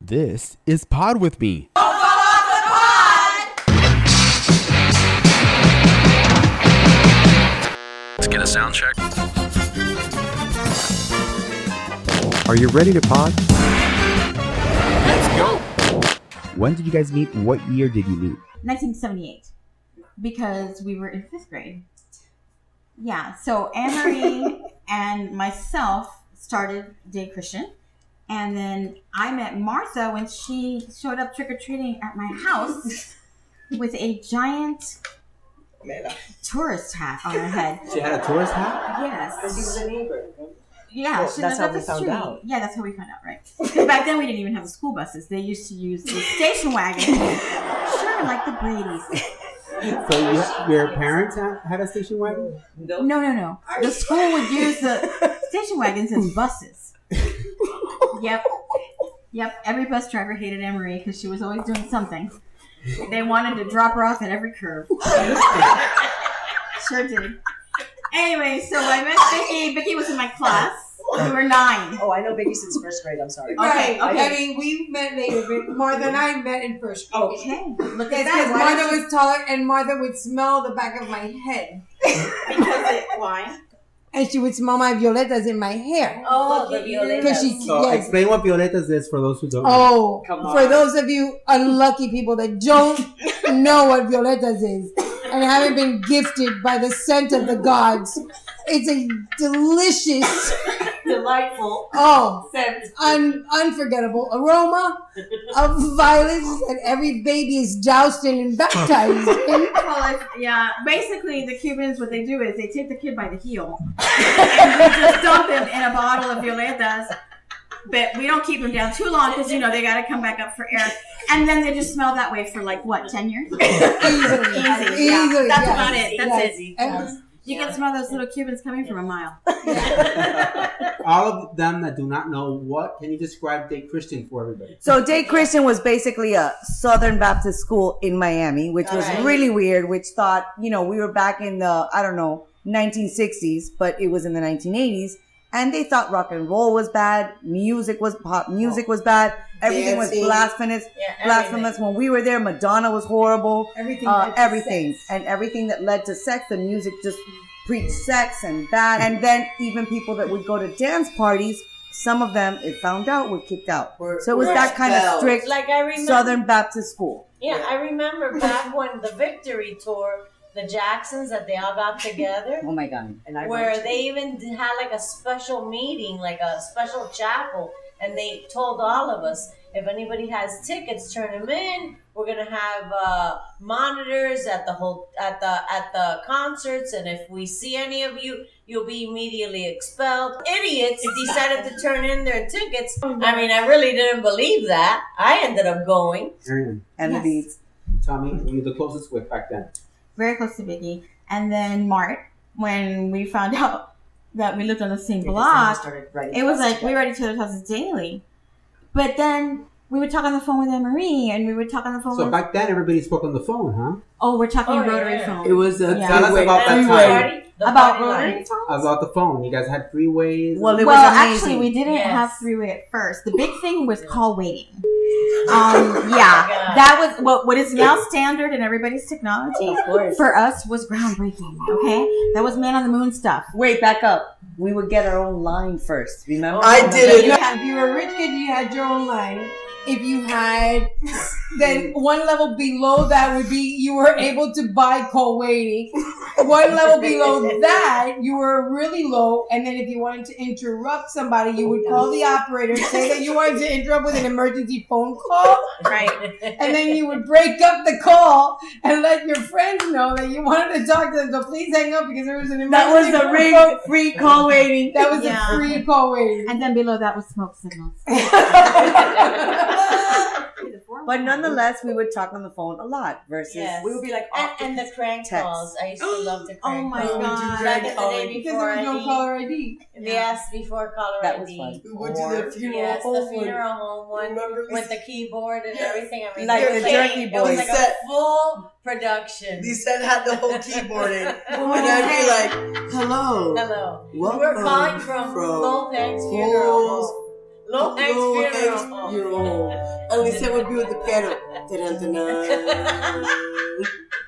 This is Pod With Me. Let's get a sound check. Are you ready to pod? Let's go. When did you guys meet? What year did you meet? 1978, because we were in 5th grade. Yeah, so Anne-Marie and myself started Day Christian, and then I met Martha when she showed up trick-or-treating at my house with a giant tourist hat on her head. She had a tourist hat? Yes. Because he was a neighbor. Yeah, Well, she that's lived how up we the found street. out. Yeah, that's how we found out, right? 'Cause back then we didn't even have the school buses. They used to use the station wagon. Sure, like the Brady's. So your parents had a station wagon? No. The school would use the station wagons as buses. Yep. Every bus driver hated Anne-Marie because she was always doing something. They wanted to drop her off at every curve. Sure did. Anyway, so I met Vicky. Vicky was in my class. We were 9. Oh, I know Biggie since 1st grade. I'm sorry. Okay. I mean, we met later, but Martha and I met in 1st grade. Okay. Look at Yes, that. because Martha was taller, and Martha would smell the back of my head. Why? And she would smell my violetas in my hair. Oh, the Violetas. Because she, So yes. explain what violetas is for those who don't know. Oh, Come on. for those of you unlucky people that don't know what violetas is and haven't been gifted by the scent of the gods, it's a delicious, Delightful. scent, unforgettable aroma of violets that every baby is doused in and baptized in. Basically the Cubans, what they do is they take the kid by the heel and they just dump him in a bottle of violetas. But we don't keep them down too long because, they got to come back up for air. And then they just smell that way for 10 years? Easily. Yeah. That's about it. That's Yes. it. And You can smell those little Cubans coming from a mile. All of them that do not know, what can you describe Day Christian for everybody? So Day Christian was basically a Southern Baptist school in Miami, which was really weird, which thought, we were back in the, 1960s, but it was in the 1980s. And they thought rock and roll was bad, pop music was bad, everything was blasphemous. Blasphemous. When we were there, Madonna was horrible. everything. And everything that led to sex, the music just preached sex and bad. And then even people that would go to dance parties, some of them, if found out, were kicked out. So it was that kind of strict Like I remember, Southern Baptist school. Yeah, I remember back when the Victory Tour, the Jacksons, that they all got together, Oh my God. And I where went to- they even had like a special meeting, like a special chapel, and they told all of us, if anybody has tickets, turn them in. We're gonna have monitors at the concerts, and if we see any of you, you'll be immediately expelled. Idiots decided to turn in their tickets. I mean, I really didn't believe that. I ended up going. Aaron, And Yes. the beats. Tommy, were you the closest with back then? Very close to Vicky. And then Mart, when we found out that we lived on the same block, it was like we read each other's houses daily. But then we would talk on the phone with Anne-Marie, and we would talk on the phone So with... back then, everybody spoke on the phone, huh? Oh, we're talking Oh, rotary yeah. phone. It was Yeah. tell us about that And time. the About party rotary line. phones? About the phone. You guys had 3-ways. Well, it Well, was amazing. actually, we didn't Yes. have 3-way at first. The big thing was call waiting. God. That was what is now standard in everybody's technology. Of course. For us, was groundbreaking. Okay, that was man on the moon stuff. Wait, back up. We would get our own line first, remember? I did it. If you were a rich kid, you had your own line. If you had, then one level below that would be you were able to buy call waiting. One level below that, you were really low. And then if you wanted to interrupt somebody, you would call the operator, say that you wanted to interrupt with an emergency phone call. Right. And then you would break up the call and let your friends know that you wanted to talk to them. So please hang up because there was an That was emergency the phone call. free call waiting. That was Yeah. a free call waiting. And then below that was smoke signals. But nonetheless, we would talk on the phone a lot versus Yes. We would be like, And the crank Text. calls. I used to love the crank Oh my calls. God. Back in the day Because before there was no ID. caller ID. They asked before caller That was ID. fun. we would do the funeral Yes, home the one. funeral home one Remember we with the keyboard and Yes. everything. I mean, Like you're the kidding. Jerky It was Boys. like a full production. Lisa had the whole keyboard in. And I'd be like, hello. Hello. Welcome We're calling from Lopez Funeral Home. Low Hank's funeral. And Lisa would be with the piano. Dun-dun-dun-dun.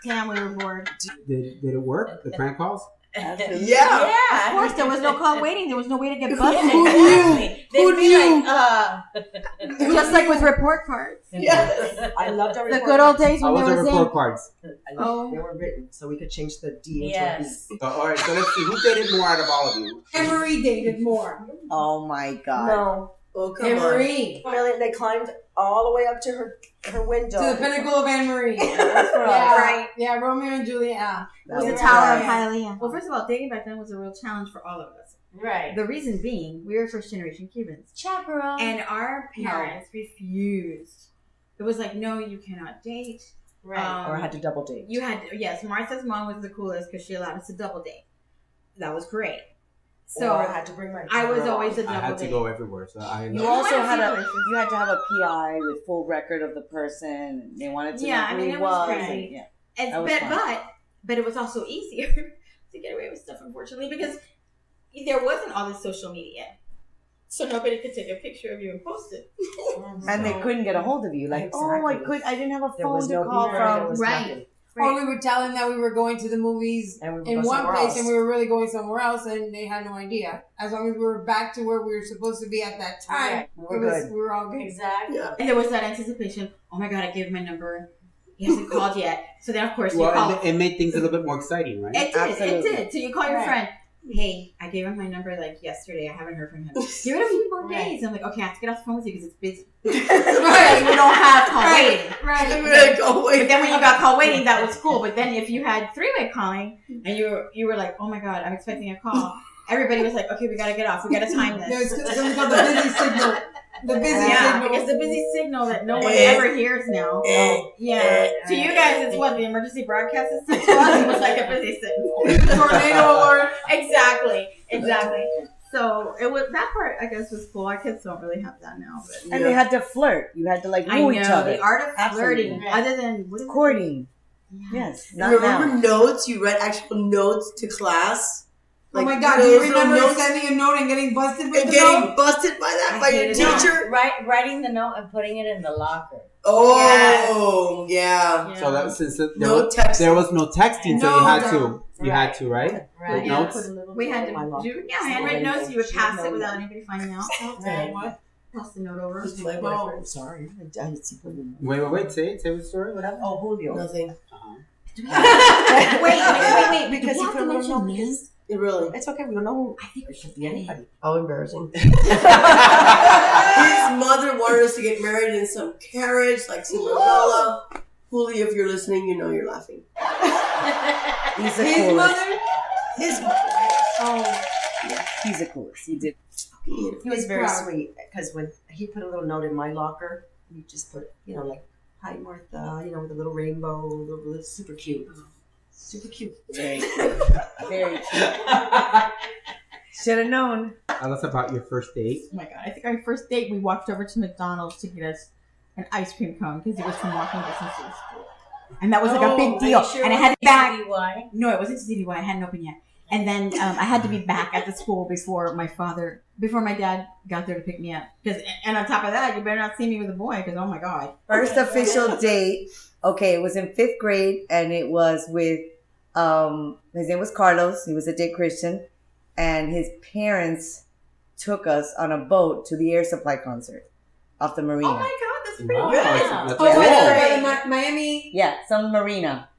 Damn, we were bored. Did it work? The prank calls? Yeah. Of course, there was no call waiting. There was no way to get busted. Who knew? They'd be like, Just like with report cards. Yes. I loved our The good old days How when was there the was report ink. cards? They were written, so we could change the D into a B. yes. All right, so let's see. Who dated more out of all of you? Emery dated more. Oh my God. No. Oh, come on. Emery. Really, they climbed all the way up to her window. To the pinnacle of Anne Marie. That's for us. Yeah, Right. Yeah, Romeo and Juliet. That The was Tower of right. Hialeah. Well, first of all, dating back then was a real challenge for all of us. Right. The reason being, we were first generation Cubans. Chaperone. And our parents refused. It was like, no, you cannot date. right. Or I had to double date. You had, yes, Martha's mom was the coolest because she allowed us to double date. That was great. So or I had to bring my. I was always a I double had to date. go everywhere, so I. You also had to have a PI with full record of the person. They wanted to know Yeah, who I mean, he it was was. crazy. Yeah. And, That was fun. but it was also easier to get away with stuff, unfortunately, because there wasn't all this social media. So nobody could take a picture of you and post it. And they couldn't get a hold of you. Like, Exactly. I didn't have a There phone was to no call beeper, there from. was Right. nothing. Or we would tell them that we were going to the movies And we would in go one somewhere place else. and we were really going somewhere else and they had no idea. As long as we were back to where we were supposed to be at that time, Right. We were good. we were all good. Exactly. Yeah. And there was that anticipation. Oh my God, I gave him my number. He hasn't called yet. So then, of course, you Well, call. it made things a little bit more exciting, right? It did. Absolutely. It did. So you call your Right. friend. Hey, I gave him my number like yesterday. I haven't heard from him. Give it a few more Right. days. I'm like, okay, I have to get off the phone with you because it's busy. Right. We don't have call Right. waiting. I'm Right. gonna go away. But then when you got call waiting, that was cool. But then if you had three-way calling and you were like, oh my God, I'm expecting a call. Everybody was like, okay, we gotta get off. We gotta time There's this. something called the busy signal. The busy Yeah, signal. it's the busy signal that no one Eh. ever hears now. Eh. Yeah, to you guys, it's what the emergency broadcast system. To us, it was like a busy signal. Tornado alert. Exactly. So it was that part. I guess was cool. Our kids don't really have that now, but And they had to flirt. You had to like I know know each other. the art of Absolutely. flirting. Other than what is it? Courting. Yeah. Yes. Not Remember now. notes? You read actual notes to class? Oh my Like, God, you do know, you those little remember notes sending a note and getting busted with and the note? getting busted by that I by your hated it. teacher? Writing the note and putting it in the locker. Oh, yeah. So that since there, No was, texting. there was no texting, so No, you had no. to. You had to, right? Right. With notes. We had to do handwritten notes. You would pass it without anybody finding out. Right. What? Pass the note over. Who's my Oh. boyfriend? Sorry. I didn't see Julio. Wait. Say the story. What happened? Oh, Julio. Nothing. Uh-huh. Wait. Because Do we he have put to a little mention note. names? Really? It's okay. We don't know who. I think we It should could be anybody. How embarrassing. His mother wanted us to get married in some carriage, like Cinderella. Julio, if you're listening, you know you're laughing. He's the His coolest. mother? His Oh. He's the coolest. He did. He was He's very proud. sweet because when he put a little note in my locker, he just put, like, hi, Martha, with a little rainbow, it's super cute. Super cute. Very cute. Very cute. Should have known. Tell us about your first date. Oh my God. I think our first date, we walked over to McDonald's to get us an ice cream cone because it was from walking distance to the school. And that was like a big deal. And I had to be back. Why? No, it wasn't CDY. I hadn't opened yet. And then I had to be back at the school before my dad got there to pick me up. And on top of that, you better not see me with a boy because, oh my God. First official date. Okay, it was in 5th grade, and it was with his name was Carlos. He was a Dick Christian, and his parents took us on a boat to the Air Supply concert off the marina. Oh my God, that's pretty Wow, good. that's Oh, cool. Miami. Yeah, some marina.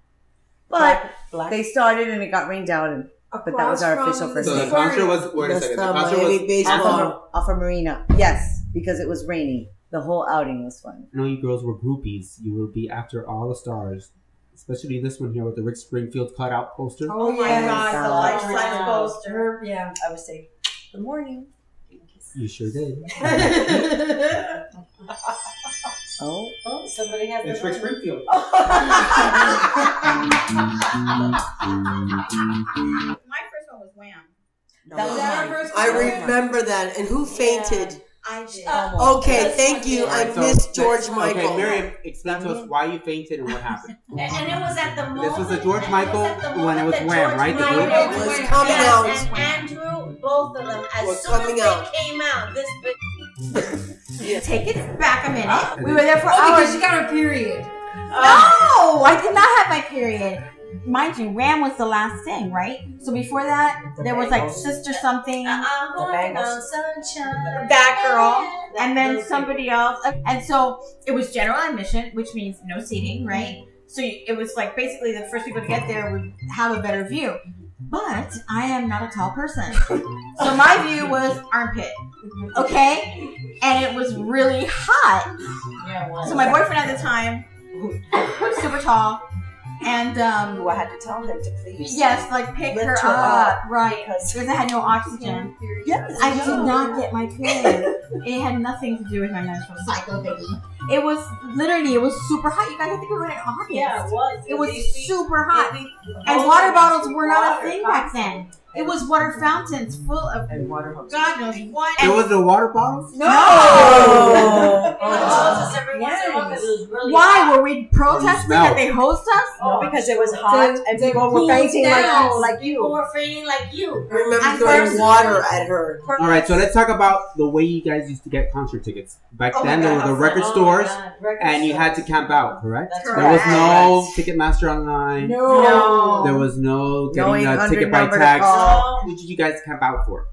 But Black. they started, and it got rained out, and but that was our Across official from first So the date. concert was. Wait a That's second. the The concert Miami was. baseball. Off a marina. Yes, because it was raining. The whole outing was fun. I know you girls were groupies. You will be after all the stars, especially this one here with the Rick Springfield cutout poster. Oh my yes. God, the life size Wow. poster. Yeah. I would say, good morning. You sure did. Oh, Oh, somebody has It's the Rick number. Springfield. My first one was Wham. that was That mine. our first I one? remember that. And who fainted? I did. Okay, thank you. I Alright, so- missed George Okay, Michael. Miriam, explain to us why you fainted and what happened. And it was at the moment. This was the George Michael at the when it moment was that Wham, George right? The Michael group? was coming out. And Andrew, both of them, as Was soon as coming they out. came out, this big Take it back a minute. We were there for Oh, hours. because she got her period. No, I did not have my period. Mind you, Ram was the last thing, right? So before that, there was like Sister something, Sunshine. that girl, and then somebody else. And so it was general admission, which means no seating, right? So it was like basically the first people to get there would have a better view. But I am not a tall person. So my view was armpit. Okay? And it was really hot. Yeah, well, So my boyfriend at the time was super tall. And Who I had to tell him to please. yes, like pick Lift her her up. up, Right. because- Because I had no oxygen. Yes. I did not get my period. It had nothing to do with my menstrual cycle, baby. It was super hot. You guys, I think we were in August. yeah, it was. It was super hot. And water bottles were not a thing back then. It was water fountains full of And water hoses. God knows what. There was no water bottles? No. It was just every once in a while because it was really Why hot. were we protesting smell. that they hosed us? No, because it was hot and to people were cool fainting down. like People you. were feeling like you. I remember At throwing first- water at her. All right, so let's talk about the way you guys used to get concert tickets. Back Oh my then, there God, were the how record Oh my stores, God, record and you had to stores. camp out, correct? That's There was correct. no Ticketmaster online. No. There was no getting a 800 ticket by number to text. call. What did you guys camp out for?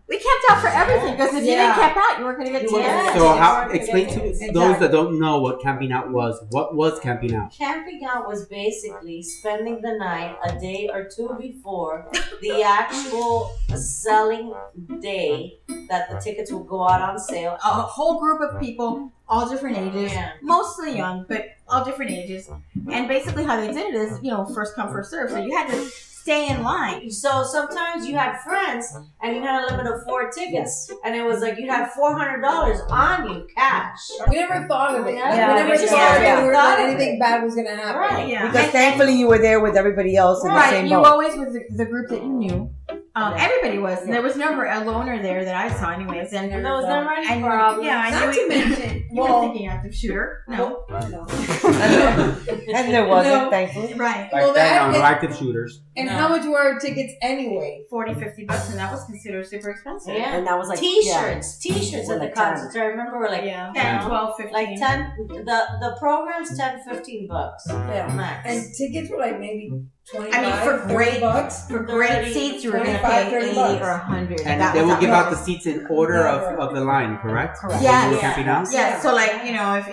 We camped out for everything because if you Yeah. didn't camp out, you weren't going to get You tickets. weren't. So, Yeah, how? tickets Explain weren't to getting those that don't know what camping out was. What was camping out? Camping out was basically spending the night a day or two before the actual selling day that the tickets would go out on sale. A whole group of people, all different ages, Yeah. mostly young, but all different ages. And basically how they did it is, first come, first serve. So you had to stay in line. So sometimes you had friends and you had a limit of 4 tickets, and it was like you'd have $400 on you cash. We never thought of it. Yeah. Like, Yeah, we we never just thought never that thought of anything bad was gonna happen. Right. Yeah. Because thankfully you were there with everybody else in the Right, same you boat. always with the group that you knew. Everybody was. And there was never a loner there that I saw anyways. And And there was never any and problem. yeah, I Not knew to you, mention, you were thinking active shooter. No. And there wasn't, No. thankfully. Right. Back Well, then, that- no active shooters. And No. how much were our tickets anyway? $40-$50, and that was considered super expensive. Yeah. And that was like T-shirts We're at the like concerts. I remember we're like Yeah. you 10, know, 12, 15. like 10. The program's $10-$15 Yeah. max. And tickets were like maybe 25, I mean, for 30 great bucks. For great 30, seats, you were going to 25, pay 30 $80 bucks. or $100. And that they was will give outrageous. out the seats in order of the line, correct? Correct. Yeah. When you were Yeah. camping out? Yeah, so like,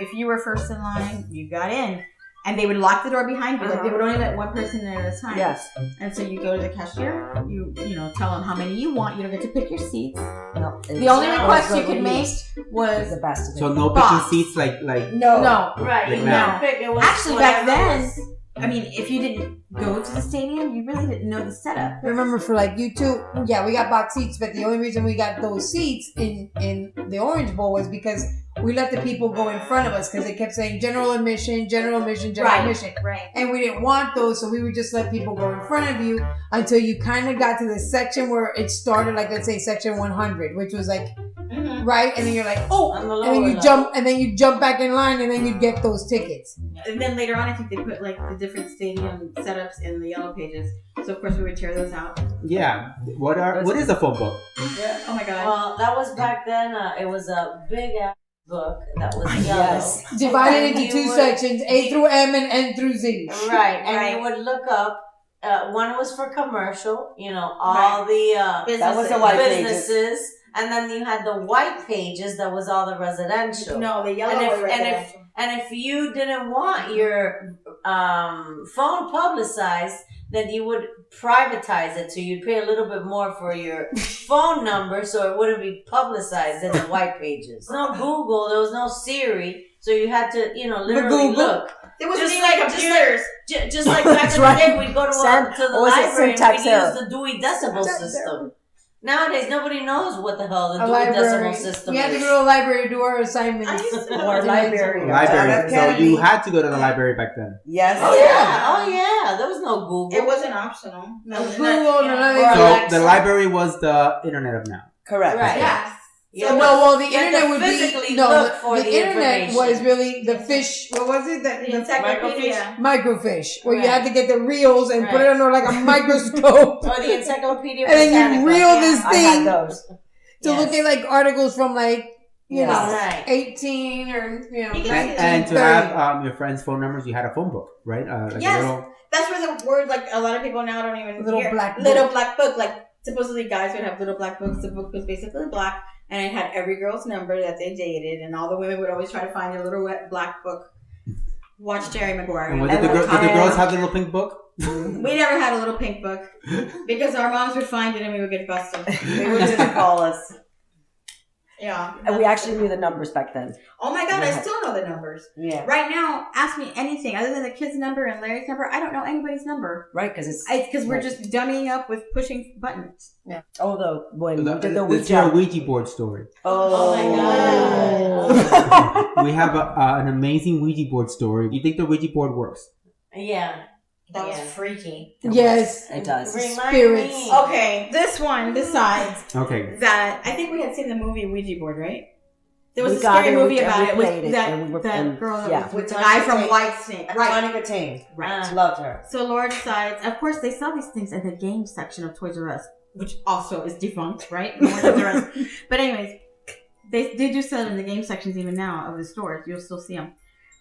if you were first in line, you got in. And they would lock the door behind you. Like they would only let one person in at a time. Yes. And so you go to the cashier, you tell them how many you want. You don't get to pick your seats. No, The only request you could make was the best of it. So no Box. picking seats like No. no. Right. Like You now. don't pick. It was Actually, back whatever then, was- I mean, if you didn't go to the stadium, you really didn't know the setup. Remember for like you two, yeah, we got box seats, but the only reason we got those seats in the Orange Bowl was because we let the people go in front of us because they kept saying general admission, general admission, general admission. Right. And we didn't want those, so we would just let people go in front of you until you kind of got to the section where it started, like let's say section 100, which was like right, and then you're like, oh, On the and then lower you level. jump back in line, and then you'd get those tickets. And then later on, I think they put like the different stadium setups in the yellow pages. So of course we would tear those out. Yeah. What is a phone book? Oh my god. Well, that was back then. It was a big ass book that was yellow. Yes. Divided And into you two would- sections, A through M and N through Z. Right, and Right. you would look up. One was for commercial, all the That was the white pages. businesses, and then you had the white pages that was all the residential. No, the yellow And if- was and if- residential. And if you didn't want your phone publicized, then you would privatize it. So you'd pay a little bit more for your phone number so it wouldn't be publicized in the white pages. No Google, there was no Siri. So you had to, literally Google. look. There was Just just like- like just computers. Just like back That's in right. the day, we'd go to the What was it, library and syntax we'd error? use the Dewey Decimal System. Nowadays, nobody knows what the hell the A Dewey library. Decimal System We had to is. go to the library to do our assignments. I used to Or library. Library. So you had to go to the library back then. Yes. Oh yeah, there was no Google. It wasn't optional. No, Google and another- Or So Alexa. the library was the internet of now. Correct. Right. Yes. Yeah, So, but well, the you had internet to would physically be no. look The, for the the internet information. was really the fish. What was it? The The encyclopedia. microfiche, where you Right. had to get the reels and put it Right. under like a microscope, Or the Encyclopedia and then you Britannica. reel this I thing had those. to look at like articles from like you know, Right. 18 or, you know, You can- 19, And to 30. have your friends' phone numbers, you had a phone book, right? Like Yes. a little. That's where the word, like, a lot of people now don't even Little hear. black Little book. black book. Like, supposedly guys would have little black books. The book was basically black, and it had every girl's number that they dated, and all the women would always try to find a little wet black book. Watch Jerry Maguire. And did the girls have the little pink book? We never had a little pink book because our moms would find it and we would get busted. They were just call us. Yeah. And we actually knew the numbers back then. Oh my God, I still know the numbers. Yeah. Right now, ask me anything other than the kid's number and Larry's number. I don't know anybody's number. Right, because it's Because we're right. just dummying up with pushing buttons. Yeah. Although when we did the Let's hear a Ouija. Ouija board story. Oh my God. We have an amazing Ouija board story. You think the Ouija board works? Yeah. That was Yeah. freaky. Yes. It does. Remind Spirits. me. Okay, this one decides Okay. that I think we had seen the movie Ouija board, right? There was We a got scary it, movie and about we it played with it, that, and we were- that and- girl that yeah. was with With the guy Monica from Tate. White Snake. Right. Monica Tane. Right. Loved her. So Laura decides, of course, they sell these things in the game section of Toys R Us, which also is defunct, right? No more Toys R Us. But anyways, they do sell it in the game sections even now of the stores. You'll still see them.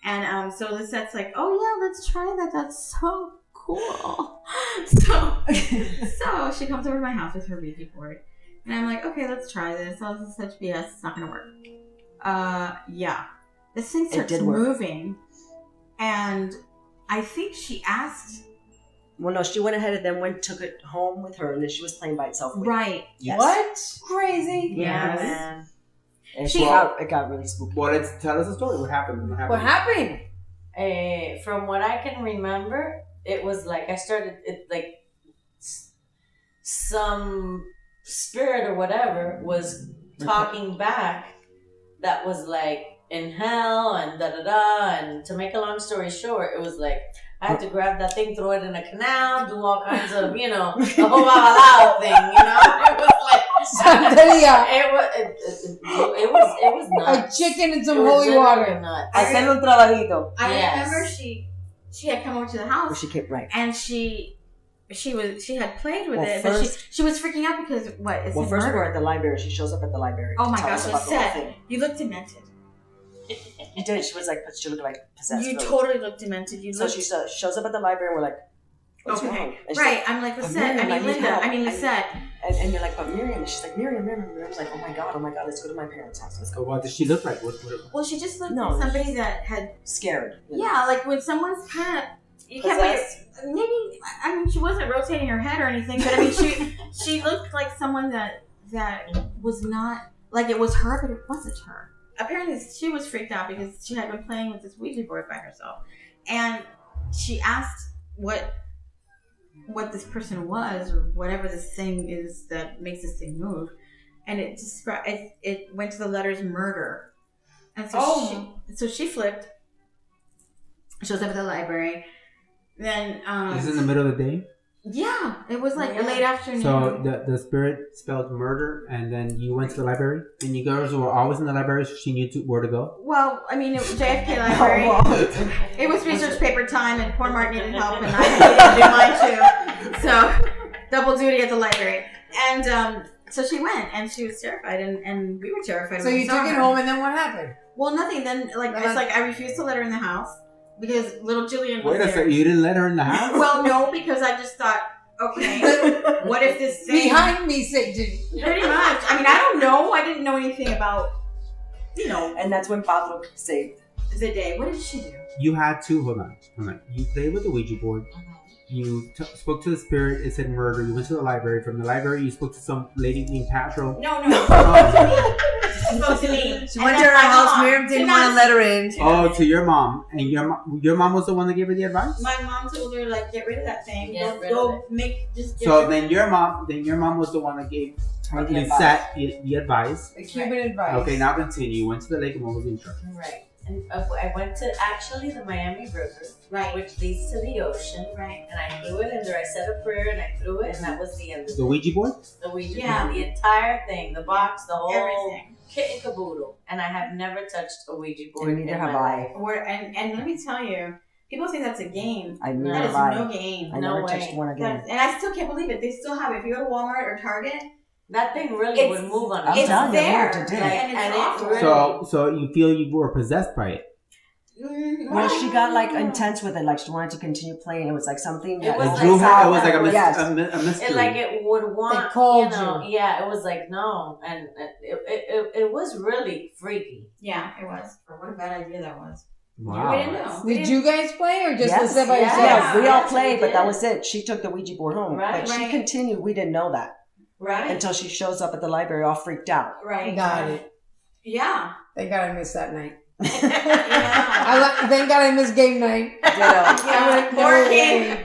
And so Lisette's like, oh yeah, let's try that. That's so cool. So she comes over to my house with her Ouija board. And I'm like, okay, let's try this. Oh, this is such BS. It's not going to work. Yeah. This thing starts did work. moving. And I think she asked. Well, no, she went ahead and then took it home with her, and then she was playing by itself. With Right. Yes. What? Crazy. Yes. Man. And She- it got really spooky. Well, let's tell us a story. What happened? What happened? From what I can remember, it was like I started it like some spirit or whatever was talking back that was like in hell and da da da. And to make a long story short, it was like I had to grab that thing, throw it in a canal, do all kinds of, the whole babalao thing, It was like Santeria. it was A nuts. chicken and some It was holy literally water. nuts. Hacer un trabajito. I Yes. remember she had come over to the Well, house she kept right. and she had played with Well, it, first- but she was freaking out because what? It's Well, a first we murder. were at the library. She shows up at the library. Oh to my tell gosh, us about the whole Lisette, thing. you look demented. You did. She looked like possessed. You really. totally look demented. You So look she shows up at the library, and we're like, "What's wrong?" okay, And she's right? like, I'm like "But Lisette. Miriam, I mean need Linda. help." I mean Lisette. And you're like, "But Miriam," and she's like, "Miriam." Miriam's like, "Oh my god, let's go to my parents' house. Let's So go." what does she look like? What Well, she just looked No, like somebody that had Scared. yeah, like when someone's kind of you can't put your, maybe I mean she wasn't rotating her head or anything, but I mean she looked like someone that was not like it was her, but it wasn't her. Apparently, she was freaked out because she had been playing with this Ouija board by herself, and she asked what this person was or whatever this thing is that makes this thing move, and it described it went to the letters murder, and so she flipped. Shows up at the library. Then This is in the middle of the day. yeah, it was like a late afternoon. So the spirit spelled murder, and then you went to the library, and you girls were always in the library, so she knew where to go. Well, I mean, it was JFK Library. It was research paper time, and poor Mark needed help, and I needed to do mine too. So, double duty at the library. And so she went, and she was terrified, and we were terrified. So when we you saw took it her. home, and then what happened? Well, nothing. Then, like, it's like I refused to let her in the house because little Jillian was Wait a there. second, you didn't let her in the house? Well, no, because I just thought, okay, what if this thing... Behind me, Satan. Pretty much. I mean, I don't know. I didn't know anything about, And that's when Pablo saved. the day. What did she do? You had to hold on. You played with the Ouija board. You spoke to the spirit. It said murder. You went to the library. From the library, you spoke to some lady named Patro. No. Oh, She spoke to me. She And went to then her my house. mom. Miriam didn't To want to not- let her in. oh, to your mom, and your mom was the one that gave her the advice. My mom told her, like, get rid of that thing. Get rid Go of make, just get So rid then your mom was the one that gave Lisette the advice. The Cuban advice. Okay, now continue. You went to the lake and what was the instruction? Right. And I went to actually the Miami River, Right. which leads to the ocean. Right. And I threw it in there. I said a prayer and I threw it, and that was the end of The it. Ouija board? The Ouija Yeah. board, the entire thing, the box, the whole Everything. kit and caboodle. And I have never touched a Ouija board. And neither in have my I. life. And let me tell you, people think that's a game. I That never is have no I. game. I No never way. touched one again. And I still can't believe it. They still have it. If you go to Walmart or Target, That thing really would move on I'm its telling you, there. it did. Like, And it's and awful. it really, So you feel you were possessed by it? Well, she got like intense with it. Like she wanted to continue playing. It was like something that It was It like drew her. It was like something Yes. a mystery. it like it would want, They called yeah, it was like no, and it was really freaky. Yeah, it was. What a bad idea that was. Wow. We didn't know. We Did didn't- you guys play or just yes, sit by yes. yourself? yeah, we all Yes, played, we but that did. was it. She took the Ouija board home, Right, but she right. continued. We didn't know that Right. until she shows up at the library, all freaked out. Right. Got it. Yeah. Thank God I missed that night. Yeah. Thank God I missed game night. Yeah. No Poor way. kid.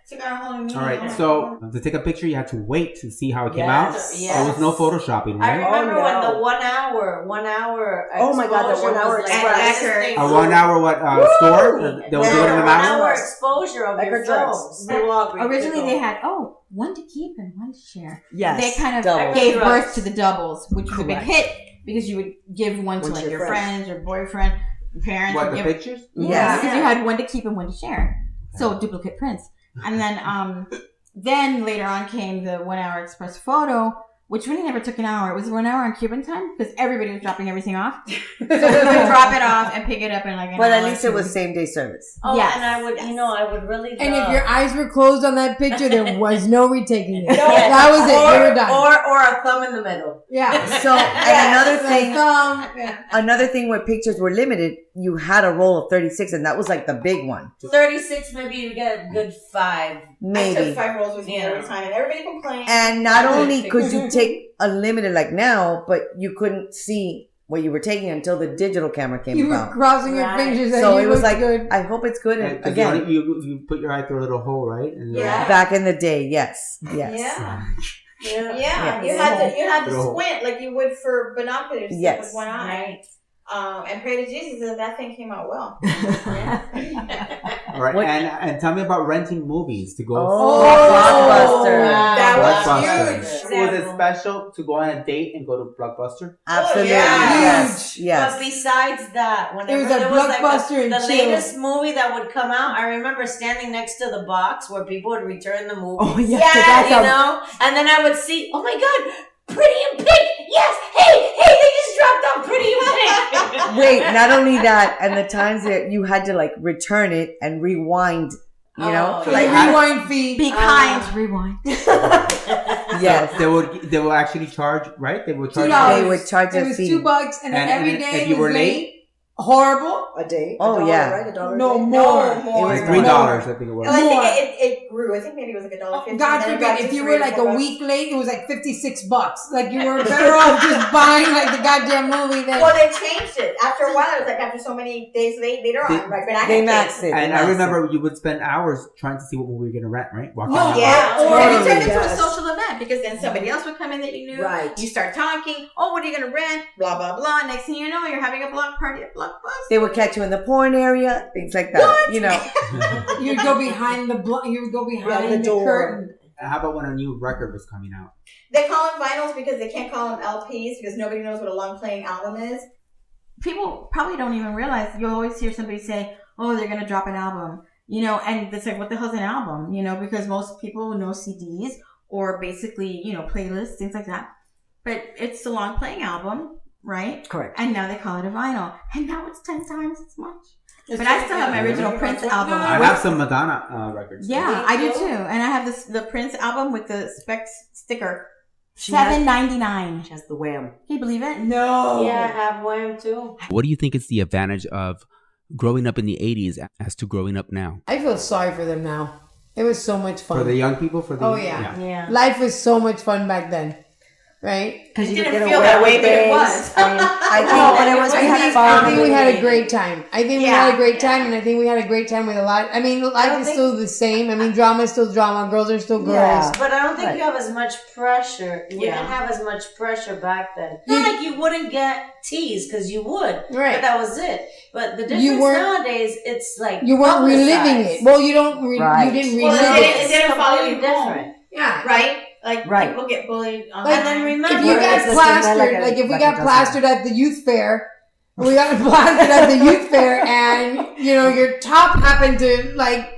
Took out a whole meeting. All right. So to take a picture, you had to wait to see how it came out. Yes. There was no photoshopping, I right? remember Oh, when no. the 1 hour Oh my God, the exposure 1 hour was like express. this thing. A 1 hour store? They will do it in an 1 hour? hour exposure of your Record drugs. films. You all agree. Originally, they had one to keep and one to share. Yes, They kind of double. gave Drugs. birth to the doubles, which was a big Correct. hit because you would give one to One to like your your friend. friends or boyfriend, your parents. What, and the give- pictures? Yeah, Yes. because you had one to keep and one to share. So duplicate prints. And then later on came the 1 hour express photo, which really never took an hour. It was 1 hour on Cuban time because everybody was dropping everything off. So we would drop it off and pick it up in like an But hour. at least it was same day service. Oh, Yes. and I would, I would really And love. if your eyes were closed on that picture, there was no retaking it. No. That was it. You were done. or a thumb in the middle. Yeah. So, and Yeah. another thing where pictures were limited, you had a roll of 36, and that was like the big one. 36, maybe you get a good 5. I Maybe. took 5 rolls with me every time, and everybody complained. And not only could you take unlimited like now, but you couldn't see what you were taking until the digital camera came You were about. crossing your Right. fingers and So you it was looked like, good. I hope it's good. And 'Cause again, you put your eye through a little hole, right? And Yeah. back in the day, yes. Yeah. Yeah. Yeah, Yes. you had to Little- squint like you would for binoculars Yes. with one eye. Right. And pray to Jesus that that thing came out well. All right. What- And tell me about renting movies to go. Oh, Blockbuster. That was Blockbuster. huge. Was it special to go on a date and go to Blockbuster? Absolutely. yeah. Yes. But Yes. besides that, whenever It was a there was like Blockbuster and the chill. latest movie that would come out, I remember standing next to the box where people would return the movie. Oh yeah, Yeah, You know? And then I would see, oh my God, Pretty in Pink! Yes! Hey, they just dropped off Pretty in Pink! Wait, not only that, and the times that you had to like return it and rewind, you know? Oh, Like yeah. rewind fee. Be kind, rewind. Yes. They will actually charge, right? They would charge. $2. They would charge It a was fee. $2, and then And every if day you was were late. Horrible. a day. Oh, $1, yeah. right? $1 No a day? more. It was $3, I think it was. Well, I More. think it grew. I think maybe it was like $1.50. God then it got forbid, to if you $3 were or like a $4. week late, it was like $56. Like you were better off just buying like the goddamn movie than. Well, they changed it. After a while, it was like after so many days later They- on. Right? But I They had maxed kids. it. And They I maxed remember you would spend hours trying to see what movie you're gonna rent, right? Walking No, around. Yeah, or Totally. it turned into a Yes. social event because then somebody else would come in that you knew. Right. You start talking. Oh, what are you going to rent? Blah, blah, blah. Next thing you know, you're having a block party at Blockbuster. They would catch you in the porn area, things like that. You know. You'd go behind you would go behind the the door. curtain. How about when a new record was coming out? They call them vinyls because they can't call them LPs because nobody knows what a long playing album is. People probably don't even realize. You'll always hear somebody say, oh, they're going to drop an album. You know, and it's like, what the hell's an album? You know, because most people know CDs or basically, you know, playlists, things like that. But it's a long playing album, right? Correct. And now they call it a vinyl. And now it's 10 times as much. But I still have my original Prince album. I have some Madonna records. Yeah, I do too. And I have the Prince album with the Specs sticker. She has, $7.99. she has the wham. Can you believe it? No. Yeah, I have Wham too. What do you think is the advantage of growing up in the 80s as to growing up now? I feel sorry for them now. It was so much fun. For the young people, for the Oh, yeah. Yeah. Life was so much fun back then, right? Because It you could didn't get feel away that way, with but it things. was. I mean, I think, No, but it was. We had I fun. think we had a great time. I think we Yeah. had a great time, and I think we had a great time with a lot. I mean, life is still the same. I mean, drama is still drama. Girls are still girls. Yeah. But I don't think Right. you have as much pressure. We Yeah. didn't have as much pressure back then. Not like you wouldn't get teased because you would, Right. but that was it. But the difference You weren't- nowadays, it's like You weren't reliving publicized. it. Well, you don't. Right. You didn't Well, relive it it. didn't follow you completely home. different. Yeah. Right? Like, Right. people get bullied. Like, And then remember, If you got It's plastered, like a- like if we like got it doesn't plastered at the youth fair, we got plastered at the youth fair, and you know your top happened to like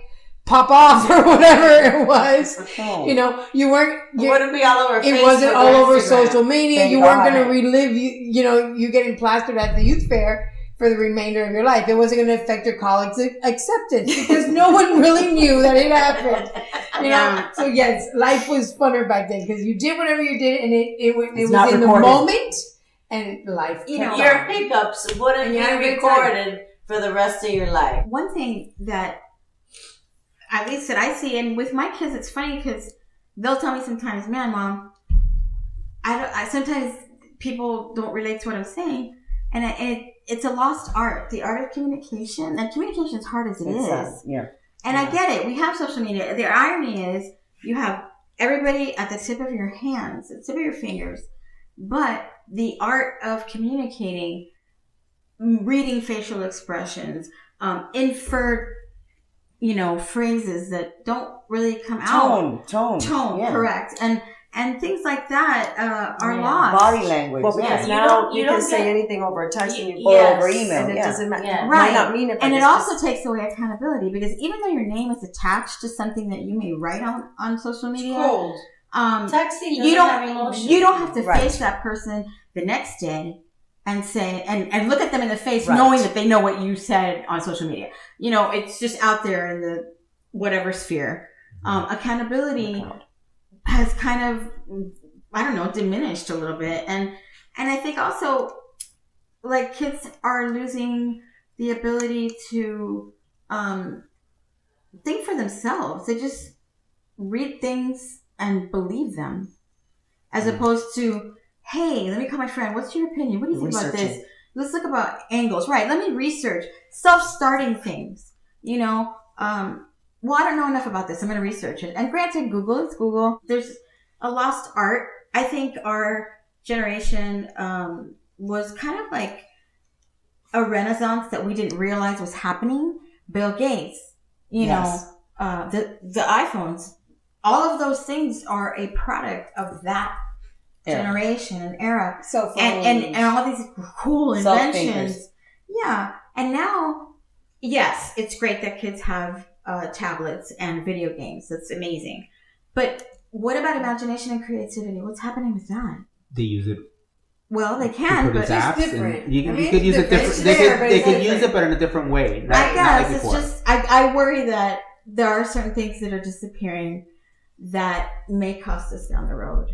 pop off or whatever it was. Oh. You know, you weren't. It wouldn't be all over It Facebook wasn't or all over Instagram. social media. Thank You weren't God. going to relive, you getting plastered at the youth fair for the remainder of your life. It wasn't going to affect your colleagues' acceptance because no one really knew that it happened. You know, so yes, life was funner back then because you did whatever you did, and it was not in recorded. the moment, and life. kept Your on. hiccups wouldn't And you had a be good time. recorded for the rest of your life. One thing that, at least that I see, and with my kids, it's funny because they'll tell me sometimes, "Man, Mom, I sometimes people don't relate to what I'm saying," and it's a lost art, the art of communication, and communication is hard as it is. Yeah. And I get it. We have social media. The irony is you have everybody at the tip of your hands, the tip of your fingers, but the art of communicating, reading facial expressions, inferred, phrases that don't really come out. Tone. Yeah. Correct. And things like that are Yeah. lost. Body language. Well, yeah. because You now don't- you you can don't say get- anything over text and you Or Yes. over email. and it Yeah. doesn't matter. Yeah. It Right. might not mean it, but And it it's also just- takes away accountability because even though your name is attached to something that you may write on social media, Cold. Texting you doesn't have don't emotion. you don't have to Right. face that person the next day and say and look at them in the face Right. knowing that they know what you said on social media. It's just out there in the whatever sphere. Accountability has kind of, I don't know, diminished a little bit. And I think also like kids are losing the ability to think for themselves. They just read things and believe them, as opposed to, hey, let me call my friend. What's your opinion? What do you think about this? Researching. Let's look about angles. Right. Let me research. Self-starting things. Well, I don't know enough about this. I'm going to research it. And granted, Google is Google. There's a lost art. I think our generation was kind of like a renaissance that we didn't realize was happening. Bill Gates, Yes. the iPhones, all of those things are a product of that generation and era. So And all these cool Self-thinkers. inventions. Yeah. And now, yes, it's great that kids have tablets and video games. That's amazing. But what about imagination and creativity? What's happening with that? They use it Well, they to can, produce but apps, different. and you I mean, could use it it's different. there, but They it's could use different. it, but in a different way. Not, I not guess like it's before. just I worry that there are certain things that are disappearing that may cost us down the road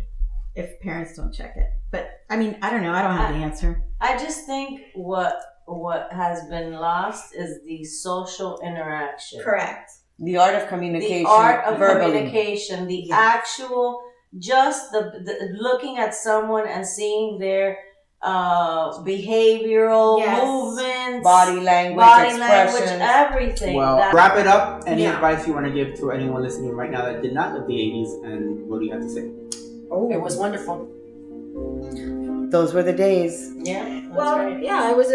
if parents don't check it. But I mean, I don't know. I don't have the answer. I just think what has been lost is the social interaction. Correct. The art of communication. The art of verbally. communication, the actual, just the looking at someone and seeing their behavioral Yes. movements, Body language, body expressions. language, everything. Well, That- wrap it up. Any Yeah. advice you want to give to anyone listening right now that did not live the 80s, and what do you have to say? It was wonderful. Those were the days. Yeah, that's Well, right. yeah, it was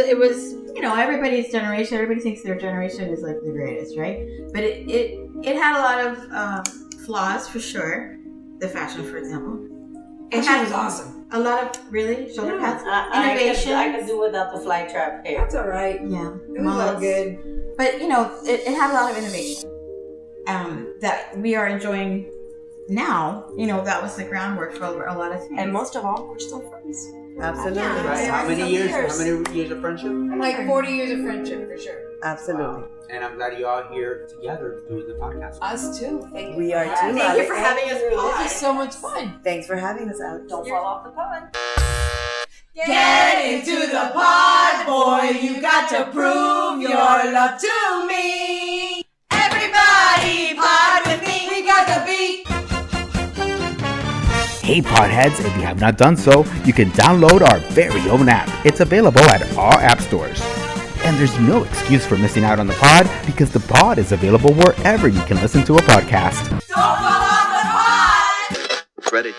everybody's generation. Everybody thinks their generation is like the greatest, right? But it had a lot of flaws for sure. The fashion, for example, it Fashion had was awesome. a lot of really shoulder pads, I innovation. could do without the fly trap hair. That's all right. Yeah, It was all good. But it had a lot of innovation that we are enjoying now. That was the groundwork for a lot of things. And most of all, we're still friends. Absolutely. Yeah. Right? How many years? How many years of friendship? Like 40 years of friendship for sure. Absolutely. And I'm glad you all here together doing the podcast. Us too. Thank you. We are too. Thank you for having us. This is so much fun. Thanks for having us out. Don't fall off the pod. Get into the pod, boy. You got to prove your love to me. Everybody pod with me. We got the beat. Hey Podheads, if you have not done so, you can download our very own app. It's available at all app stores. And there's no excuse for missing out on the pod because the pod is available wherever you can listen to a podcast. Don't fall off the pod. Credit